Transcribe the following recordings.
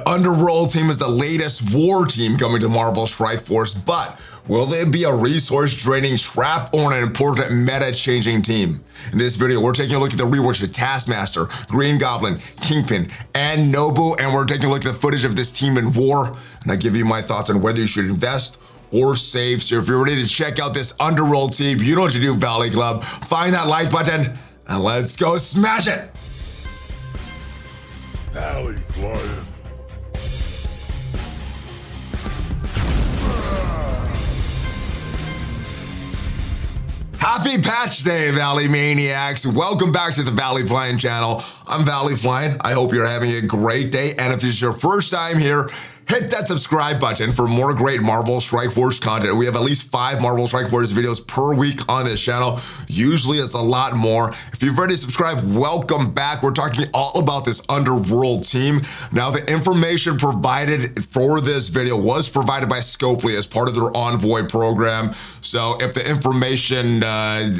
Underworld team is the latest war team coming to Marvel Strike Force, but will they be a resource-draining trap or an important meta-changing team? In this video, we're taking a look at the reworks of Taskmaster, Green Goblin, Kingpin, and Nobu, and we're taking a look at the footage of this team in war, and I give you my thoughts on whether you should invest or save. So if you're ready to check out this Underworld team, you know what to do, Valley Club. Find that like button, and let's go smash it! ValleyFlyin. Happy Patch Day, Valley Maniacs. Welcome back to the ValleyFlyin channel. I'm ValleyFlyin. I hope you're having a great day. And if this is your first time here, hit that subscribe button for more great Marvel Strike Force content. We have at least 5 Marvel Strike Force videos per week on this channel. Usually it's a lot more. If you've already subscribed, welcome back. We're talking all about this Underworld team. Now, the information provided for this video was provided by Scopely as part of their Envoy program. So if the information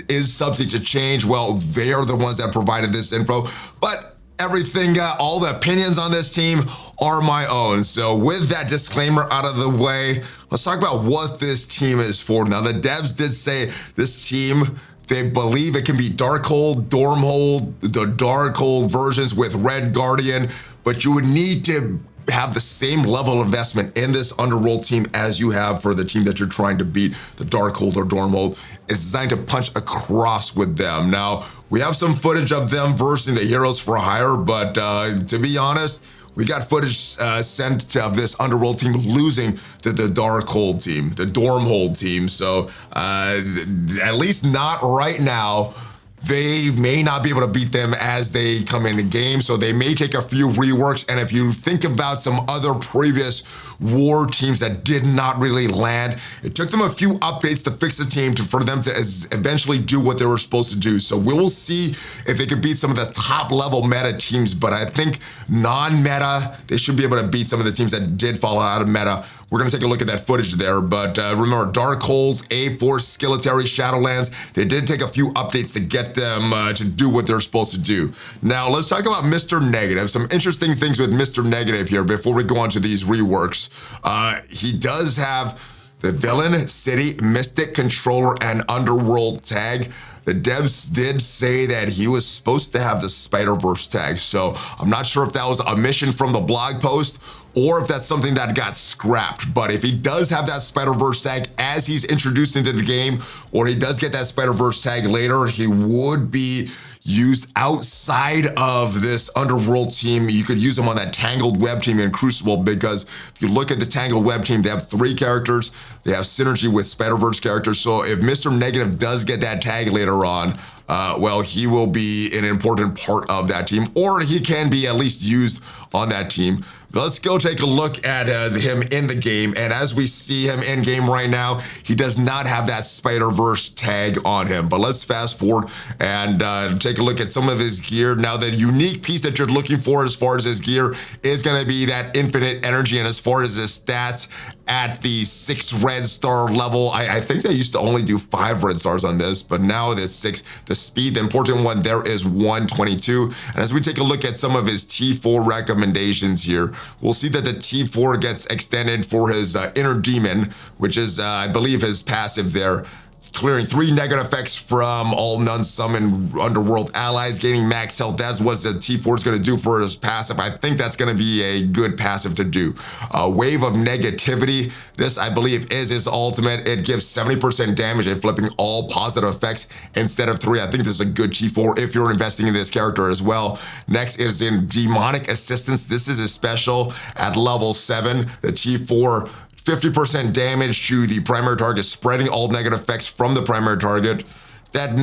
is subject to change, well, they are the ones that provided this info. But everything, all the opinions on this team are my own. So with that disclaimer out of the way, let's talk about what this team is for. Now, the devs did say this team, they believe it can be Darkhold, Dormhold, the Darkhold versions with Red Guardian, but you would need to have the same level of investment in this Underworld team as you have for the team that you're trying to beat, the Darkhold or Dormhold. It's designed to punch across with them. Now, we have some footage of them versing the Heroes for Hire, but to be honest, we got footage sent of this Underworld team losing to the Darkhold team, the Dormhold team. So at least not right now. They may not be able to beat them as they come into game, so they may take a few reworks. And if you think about some other previous war teams that did not really land, it took them a few updates to fix the team for them to eventually do what they were supposed to do. So we will see if they can beat some of the top level meta teams, but I think non-meta, they should be able to beat some of the teams that did fall out of meta. We're gonna take a look at that footage there, but remember, Darkholds, A-Force, Skeletal, Shadowlands, they did take a few updates to get them to do what they're supposed to do. Now, let's talk about Mr. Negative. Some interesting things with Mr. Negative here before we go on to these reworks. He does have the Villain, City, Mystic, Controller, and Underworld tag. The devs did say that he was supposed to have the Spider-Verse tag, so I'm not sure if that was a mission from the blog post or if that's something that got scrapped. But if he does have that Spider-Verse tag as he's introduced into the game, or he does get that Spider-Verse tag later, he would be used outside of this Underworld team. You could use him on that Tangled Web team in Crucible, because if you look at the Tangled Web team, they have 3 characters. They have synergy with Spider-Verse characters. So if Mr. Negative does get that tag later on, well, he will be an important part of that team, or he can be at least used on that team. Let's go take a look at him in the game. And as we see him in game right now, he does not have that Spider-Verse tag on him. But let's fast forward and take a look at some of his gear. Now, the unique piece that you're looking for as far as his gear is going to be that infinite energy. And as far as his stats at the 6 red star level, I think they used to only do 5 red stars on this, but now it's 6. The speed, the important one there, is 122. And as we take a look at some of his T4 recommendations here, we'll see that the T4 gets extended for his Inner Demon, which is, I believe, his passive there. Clearing 3 negative effects from all non-summon Underworld allies, gaining max health. That's what the T4 is going to do for his passive. I think that's going to be a good passive to do. Wave of Negativity. This, I believe, is his ultimate. It gives 70% damage and flipping all positive effects instead of 3. I think this is a good T4 if you're investing in this character as well. Next is in Demonic Assistance. This is his special at level 7. The T4, 50% damage to the primary target, spreading all negative effects from the primary target. That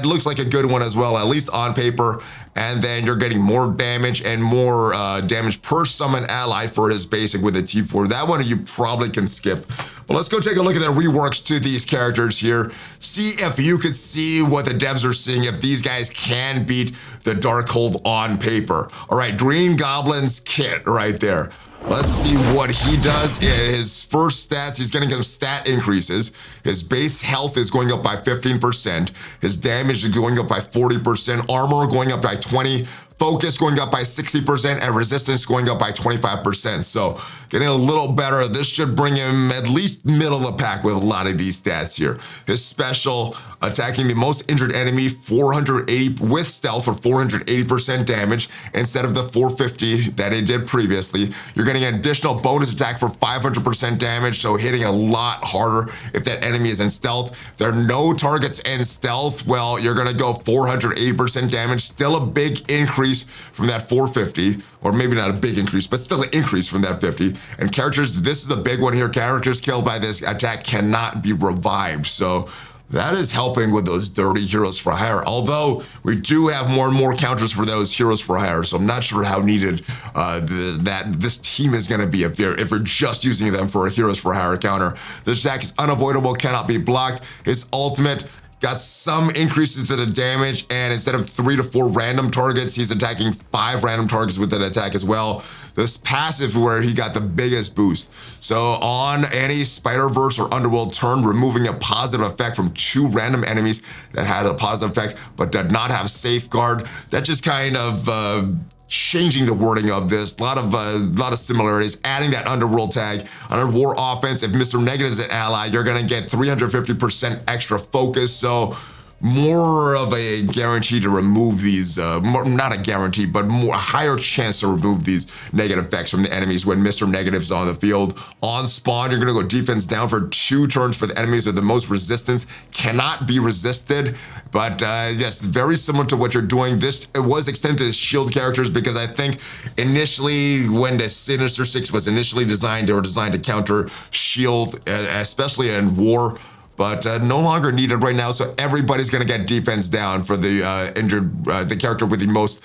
looks like a good one as well, at least on paper. And then you're getting more damage and more damage per summon ally for his basic with the T4. That one you probably can skip. But let's go take a look at the reworks to these characters here. See if you could see what the devs are seeing, if these guys can beat the Darkhold on paper. All right, Green Goblin's kit right there. Let's see what he does. In his first stats, he's getting some stat increases. His base health is going up by 15%. His damage is going up by 40%. Armor going up by 20%. focus going up by 60%, and resistance going up by 25%. So getting a little better. This should bring him at least middle of the pack with a lot of these stats here. His special, attacking the most injured enemy, 480 with stealth for 480% damage instead of the 450 that it did previously. You're getting an additional bonus attack for 500% damage, so hitting a lot harder if that enemy is in stealth. If there are no targets in stealth, well, you're gonna go 480% damage. Still a big increase from that 450, or maybe not a big increase, but still an increase from that 50. And characters, this is a big one here. Characters killed by this attack cannot be revived. So that is helping with those dirty heroes for hire. Although we do have more and more counters for those heroes for hire, so I'm not sure how needed that this team is going to be if we're just using them for a heroes for hire counter. This attack is unavoidable, cannot be blocked. His ultimate got some increases to the damage, and instead of 3 to 4 random targets, he's attacking 5 random targets with an attack as well. This passive where he got the biggest boost. So on any Spider-Verse or Underworld turn, removing a positive effect from 2 random enemies that had a positive effect but did not have safeguard. That just kind of changing the wording of this. A lot of similarities. Adding that Underworld tag on a war offense. If Mr. Negative is an ally, you're gonna get 350% extra focus. So more of a guarantee to remove these, not a guarantee, but a higher chance to remove these negative effects from the enemies when Mr. Negative's on the field. On spawn, you're gonna go defense down for 2 turns for the enemies with the most resistance. Cannot be resisted, but yes, very similar to what you're doing. This, it was extended to shield characters because I think initially when the Sinister Six was initially designed, they were designed to counter shield, especially in war. But no longer needed right now, so everybody's gonna get defense down for the injured, the character with the most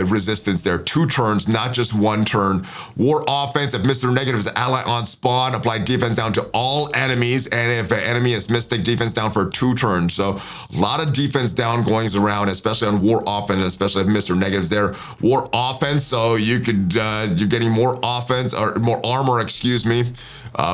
resistance there. 2 turns, not just 1 turn. War offense, if Mr. Negative is an ally on spawn, apply defense down to all enemies, and if an enemy is Mystic, defense down for 2 turns. So a lot of defense down goings around, especially on war offense, especially if Mr. Negative's there. War offense, so you could, you're getting more offense, or more armor, excuse me,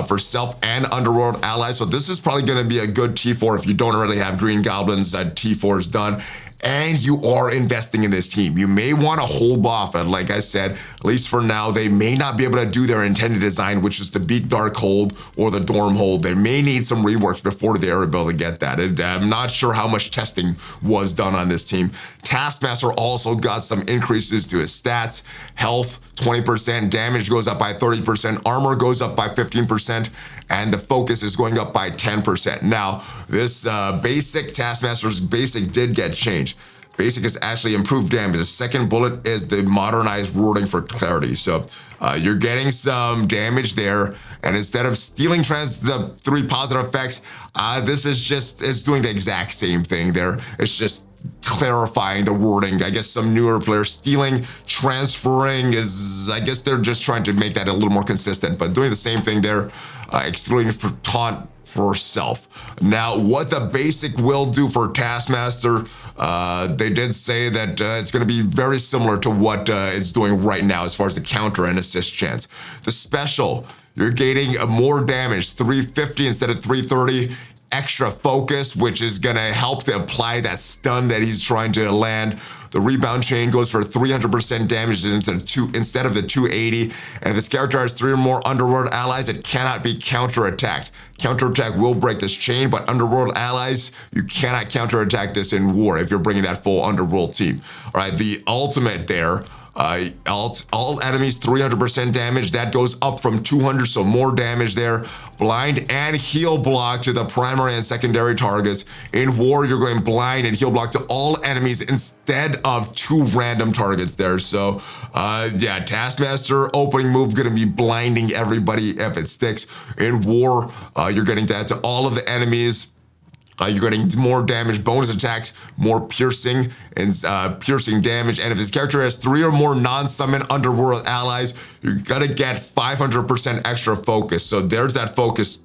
for self and Underworld allies. So this is probably gonna be a good T4 if you don't already have Green Goblins. T4 is done, and you are investing in this team. You may want to hold off, and like I said, at least for now, they may not be able to do their intended design, which is to beat Darkhold or the Dormhold. They may need some reworks before they are able to get that. And I'm not sure how much testing was done on this team. Taskmaster also got some increases to his stats. Health, 20%, damage goes up by 30%, armor goes up by 15%, and the focus is going up by 10%. Now, this basic, Taskmaster's basic did get changed. Basic is actually improved damage. The second bullet is the modernized wording for clarity. So you're getting some damage there, and instead of stealing the 3 positive effects, this is just, it's doing the exact same thing there. It's just clarifying the wording. I guess some newer players stealing, transferring is, I guess they're just trying to make that a little more consistent, but doing the same thing there, excluding for taunt for self. Now, what the basic will do for Taskmaster, they did say that it's going to be very similar to what it's doing right now as far as the counter and assist chance. The special, you're gaining more damage, 350 instead of 330. Extra focus, which is gonna help to apply that stun that he's trying to land. The rebound chain goes for 300% damage instead of the 280. And if this character has 3 or more Underworld allies, it cannot be counterattacked. Counterattack will break this chain, but Underworld allies, you cannot counterattack this in war if you're bringing that full Underworld team. All right, the ultimate there, all enemies 300% damage. That goes up from 200, so more damage there. Blind and heal block to the primary and secondary targets. In war, you're going blind and heal block to all enemies instead of 2 random targets there. So yeah, Taskmaster opening move gonna be blinding everybody if it sticks. In war, you're getting that to all of the enemies. You're getting more damage, bonus attacks, more piercing, and piercing damage. And if this character has 3 or more non-summon Underworld allies, you're gonna get 500% extra focus. So there's that focus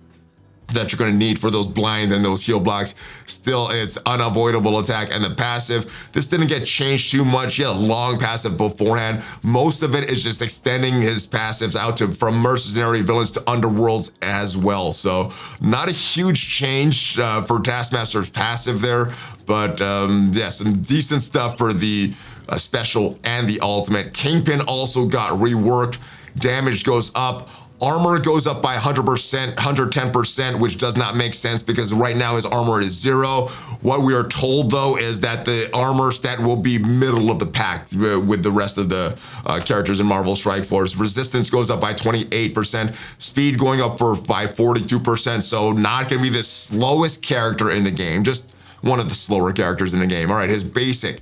that you're gonna need for those blinds and those heal blocks. Still, it's unavoidable attack. And the passive, this didn't get changed too much. He had a long passive beforehand. Most of it is just extending his passives out to from mercenary villains to underworlds as well. So not a huge change for Taskmaster's passive there, but yeah, some decent stuff for the special and the ultimate. Kingpin also got reworked. Damage goes up. Armor goes up by 100%, 110%, which does not make sense because right now his armor is 0. What we are told though is that the armor stat will be middle of the pack with the rest of the characters in Marvel Strike Force. Resistance goes up by 28%, speed going up by 42%, so not gonna be the slowest character in the game, just one of the slower characters in the game. All right, his basic,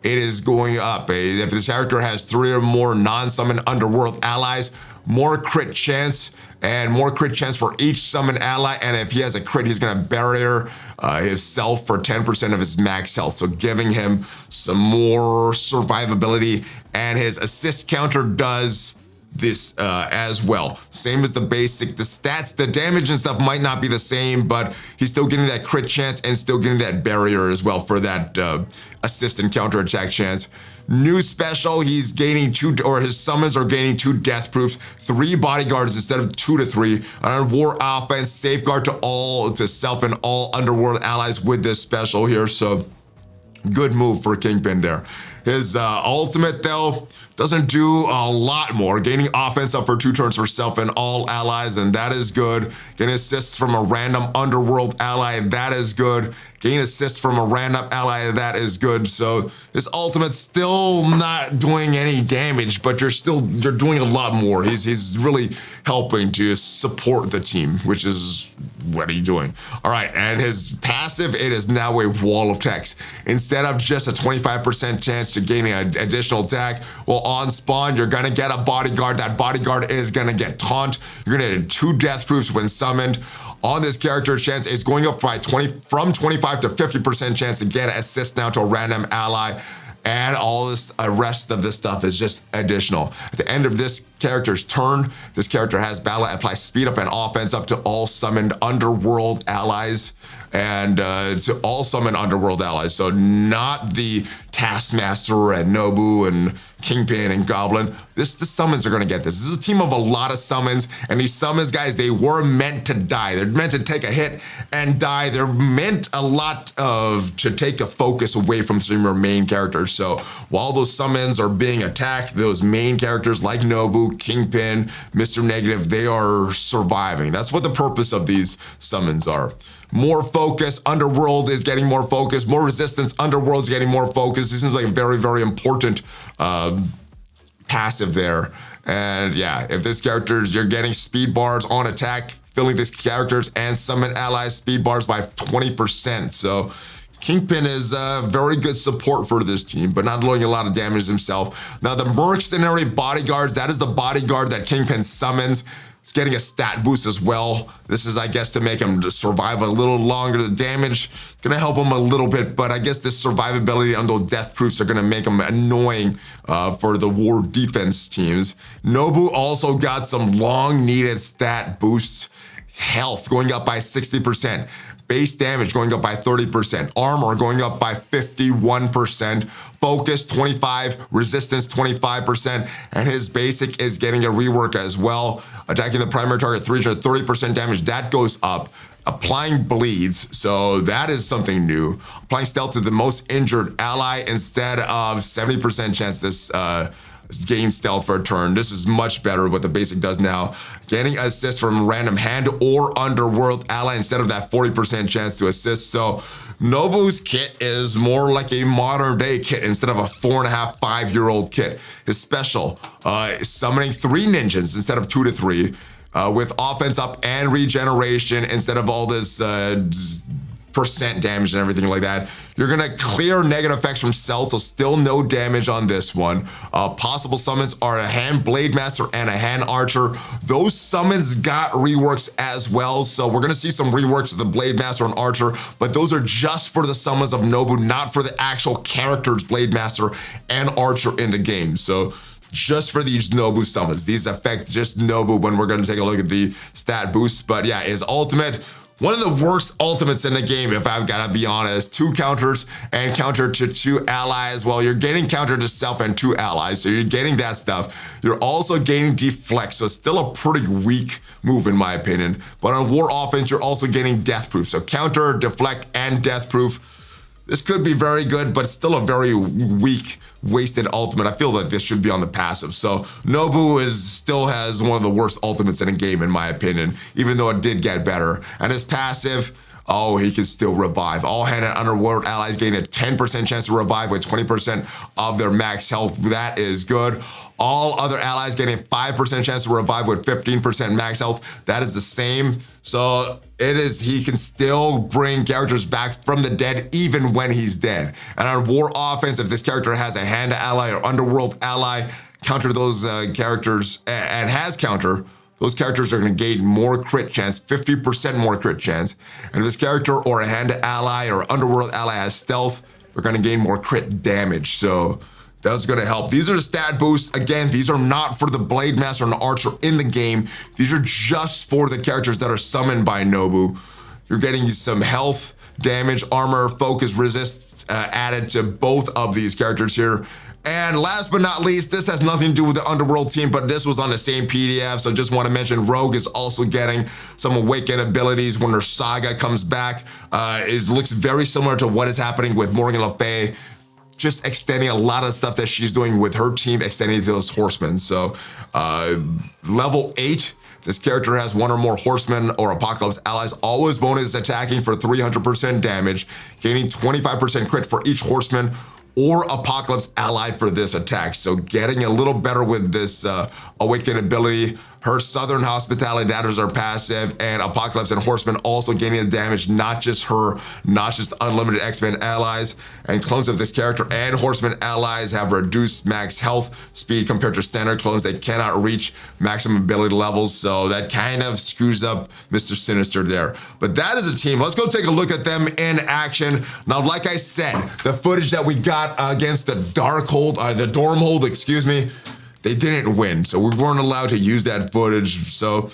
it is going up. If this character has 3 or more non-summon underworld allies, more crit chance, and more crit chance for each summon ally, and if he has a crit, he's gonna barrier himself for 10% of his max health, so giving him some more survivability, and his assist counter does this as well. Same as the basic. The stats, the damage and stuff might not be the same, but he's still getting that crit chance and still getting that barrier as well for that assist and counter attack chance. New special, he's gaining 2, or his summons are gaining 2 death proofs, 3 bodyguards instead of 2 to 3. On war offense, safeguard to self and all underworld allies with this special here. So good move for Kingpin there. His ultimate though doesn't do a lot more. Gaining offense up for 2 turns for self and all allies, and that is good. Getting assists from a random underworld ally, that is good. Gain assists from a random ally, that is good. So his ultimate's still not doing any damage, but you're doing a lot more. He's really helping to support the team, which is what are you doing? All right, and his passive, it is now a wall of text. Instead of just a 25% chance to gain an additional attack, well, on spawn, you're gonna get a bodyguard. That bodyguard is gonna get taunt. You're gonna get 2 death proofs when summoned. On this character, chance is going up by from 25 to 50% chance to get an assist now to a random ally. And all this rest of this stuff is just additional. At the end of this character's turn, this character has battle, apply speed up and offense up to all summoned underworld allies, and to all summoned underworld allies. So not the Taskmaster and Nobu and Kingpin and Goblin. The summons are gonna get this. This is a team of a lot of summons, and these summons, guys, they were meant to die. They're meant to take a hit and die. They're meant a lot to take a focus away from some of your main characters. So while those summons are being attacked, those main characters like Nobu, Kingpin, Mr. Negative, they are surviving. That's what the purpose of these summons are. More focus, Underworld is getting more focus, more resistance, Underworld is getting more focus. This seems like a very, very important passive there. And yeah, if this character, you're getting speed bars on attack, filling these characters and summon allies speed bars by 20%. So Kingpin is very good support for this team, but not doing a lot of damage himself. Now the mercenary bodyguards, that is the bodyguard that Kingpin summons. It's getting a stat boost as well. This is, I guess, to make him to survive a little longer. The damage gonna help him a little bit, but I guess this survivability on those death proofs are gonna make him annoying for the war defense teams. Nobu also got some long needed stat boosts. Health going up by 60%. Base damage going up by 30%. Armor going up by 51%. Focus 25, resistance 25%, and his basic is getting a rework as well. Attacking the primary target 330% damage, that goes up. Applying bleeds, so that is something new. Applying stealth to the most injured ally instead of 70% chance this gain stealth for a turn. This is much better what the basic does now. Getting assist from random hand or underworld ally instead of that 40% chance to assist. So Nobu's kit is more like a modern day kit instead of a 4.5, 5-year-old kit. His special is summoning 3 ninjas instead of 2 to 3 with offense up and regeneration instead of all this percent damage and everything like that. You're gonna clear negative effects from cells, so still no damage on this one. Possible summons are a hand blade master and a hand archer. Those summons got reworks as well, so we're gonna see some reworks of the blade master and archer, but those are just for the summons of Nobu, not for the actual characters blade master and archer in the game. So just for these Nobu summons, these affect just Nobu when we're gonna take a look at the stat boosts. But yeah, his ultimate, one of the worst ultimates in the game, if I've gotta be honest. 2 counters and counter to 2 allies. Well, you're getting counter to self and 2 allies, so you're getting that stuff. You're also gaining deflect, so it's still a pretty weak move in my opinion. But on war offense, you're also getting death proof. So counter, deflect, and death proof. This could be very good, but still a very weak, wasted ultimate. I feel like this should be on the passive. So Nobu still has one of the worst ultimates in a game, in my opinion, even though it did get better. And his passive, oh, he can still revive. All hand and underworld allies gain a 10% chance to revive with 20% of their max health. That is good. All other allies getting a 5% chance to revive with 15% max health. That is the same. So he can still bring characters back from the dead even when he's dead. And on war offense, if this character has a hand ally or underworld ally, counter those characters and has counter, those characters are going to gain more crit chance, 50% more crit chance. And if this character or a hand ally or underworld ally has stealth, they're going to gain more crit damage. So that's going to help. These are the stat boosts. Again, these are not for the Blade Master and the Archer in the game. These are just for the characters that are summoned by Nobu. You're getting some health, damage, armor, focus, resist added to both of these characters here. And last but not least, this has nothing to do with the Underworld team, but this was on the same PDF, so just want to mention Rogue is also getting some Awaken abilities when her Saga comes back. It looks very similar to what is happening with Morgan Le Fay, just extending a lot of stuff that she's doing with her team, extending to those horsemen. So level 8, this character has one or more horsemen or apocalypse allies, always bonus attacking for 300% damage, gaining 25% crit for each horseman or apocalypse ally for this attack. So getting a little better with this Awaken ability. Her Southern Hospitality, that is her passive, and Apocalypse and Horseman also gaining the damage, not just her, not just unlimited X-Men allies. And clones of this character and Horseman allies have reduced max health speed compared to standard clones. They cannot reach maximum ability levels, so that kind of screws up Mr. Sinister there. But that is a team. Let's go take a look at them in action. Now, like I said, the footage that we got against the Dormhold, excuse me, they didn't win, so we weren't allowed to use that footage. So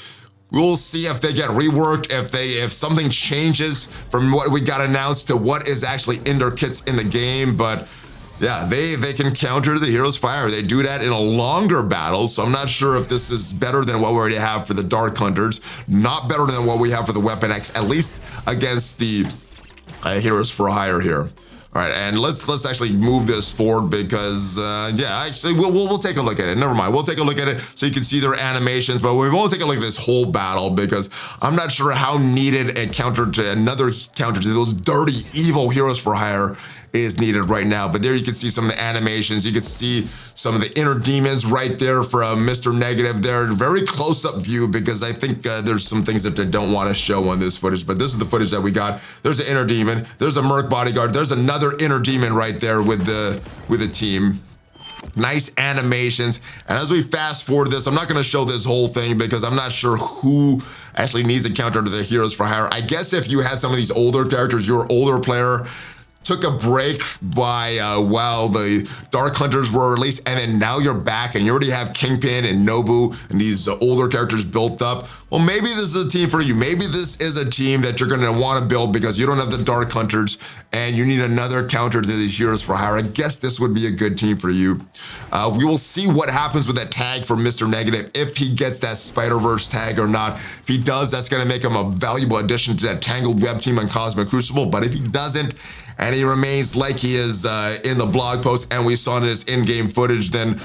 we'll see if they get reworked, if something changes from what we got announced to what is actually in their kits in the game. But yeah, they can counter the Hero's Fire. They do that in a longer battle, so I'm not sure if this is better than what we already have for the Dark Hunters, not better than what we have for the Weapon X, at least against the Heroes for Hire here. All right, and let's actually move this forward because, yeah, actually, we'll take a look at it. Never mind, we'll take a look at it so you can see their animations, but we won't take a look at this whole battle because I'm not sure how needed another counter to those dirty, evil Heroes for Hire is needed right now. But there you can see some of the animations. You can see some of the inner demons right there from Mr. Negative there. Very close-up view because I think there's some things that they don't want to show on this footage, but this is the footage that we got. There's an inner demon. There's a Merc bodyguard. There's another inner demon right there with the team. Nice animations. And as we fast forward this, I'm not going to show this whole thing because I'm not sure who actually needs a counter to the Heroes for Hire. I guess if you had some of these older characters, you're an older player, took a break while the Dark Hunters were released, and then now you're back and you already have Kingpin and Nobu and these older characters built up. Well, maybe this is a team for you. Maybe this is a team that you're gonna wanna build because you don't have the Dark Hunters and you need another counter to these Heroes for Hire. I guess this would be a good team for you. We will see what happens with that tag for Mr. Negative, if he gets that Spider-Verse tag or not. If he does, that's gonna make him a valuable addition to that Tangled Web team on Cosmic Crucible, but if he doesn't, and he remains like he is in the blog post and we saw in his in-game footage, then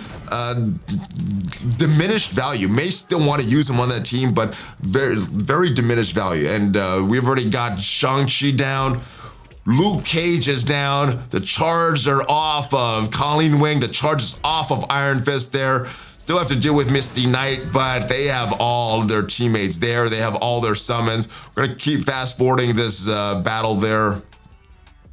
diminished value. May still want to use him on that team, but very, very diminished value. And we've already got Shang-Chi down, Luke Cage is down, the charge are off of Colleen Wing, the charge is off of Iron Fist there. Still have to deal with Misty Knight, but they have all their teammates there. They have all their summons. We're gonna keep fast forwarding this battle there.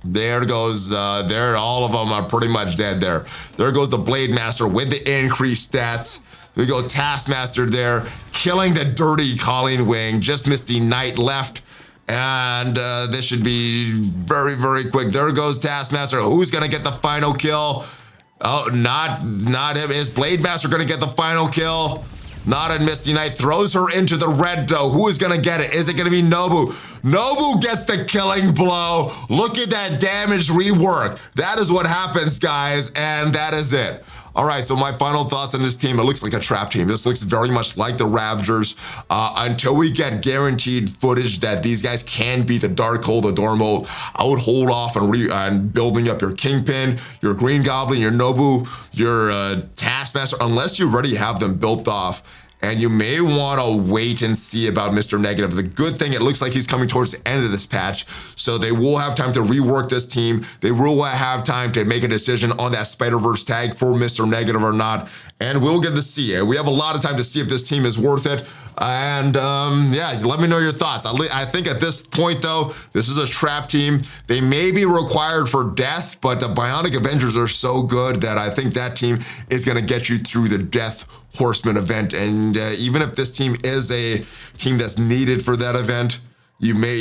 There goes, all of them are pretty much dead there. There goes the Blade Master with the increased stats. We go Taskmaster there, killing the dirty Colleen Wing, just Misty Knight left. And this should be very, very quick. There goes Taskmaster. Who's gonna get the final kill? Oh, not him. Is Blade Master gonna get the final kill? Not in Misty Knight, throws her into the red though. Who is gonna get it? Is it gonna be Nobu? Nobu gets the killing blow. Look at that damage rework. That is what happens, guys, and that is it. All right, so my final thoughts on this team. It looks like a trap team. This looks very much like the Ravagers. Until we get guaranteed footage that these guys can be the Darkhold, the Dormhold, I would hold off on building up your Kingpin, your Green Goblin, your Nobu, your Taskmaster, unless you already have them built off. And you may want to wait and see about Mr. Negative. The good thing, it looks like he's coming towards the end of this patch, so they will have time to rework this team. They will have time to make a decision on that Spider-Verse tag for Mr. Negative or not, and we'll get to see it. We have a lot of time to see if this team is worth it. And yeah, let me know your thoughts. I think at this point, though, this is a trap team. They may be required for death, but the Bionic Avengers are so good that I think that team is going to get you through the Death Horseman event. And even if this team is a team that's needed for that event, you may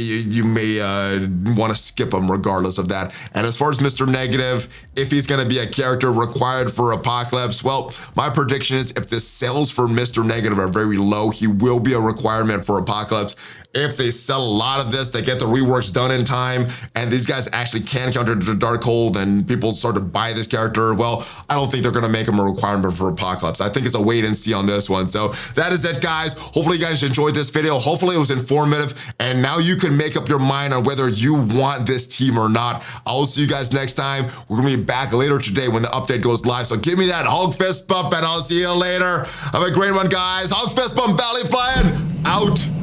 want to skip him regardless of that. And as far as Mr. Negative, if he's going to be a character required for Apocalypse, well, my prediction is if the sales for Mr. Negative are very low, he will be a requirement for Apocalypse. If they sell a lot of this, they get the reworks done in time, and these guys actually can counter the Darkhold, and people start to buy this character, well, I don't think they're going to make him a requirement for Apocalypse. I think it's a wait and see on this one. So that is it, guys. Hopefully you guys enjoyed this video. Hopefully it was informative, and now you can make up your mind on whether you want this team or not. I'll see you guys next time. We're going to be back later today when the update goes live. So give me that Hulk fist bump, and I'll see you later. Have a great one, guys. Hulk fist bump, ValleyFlyin, out.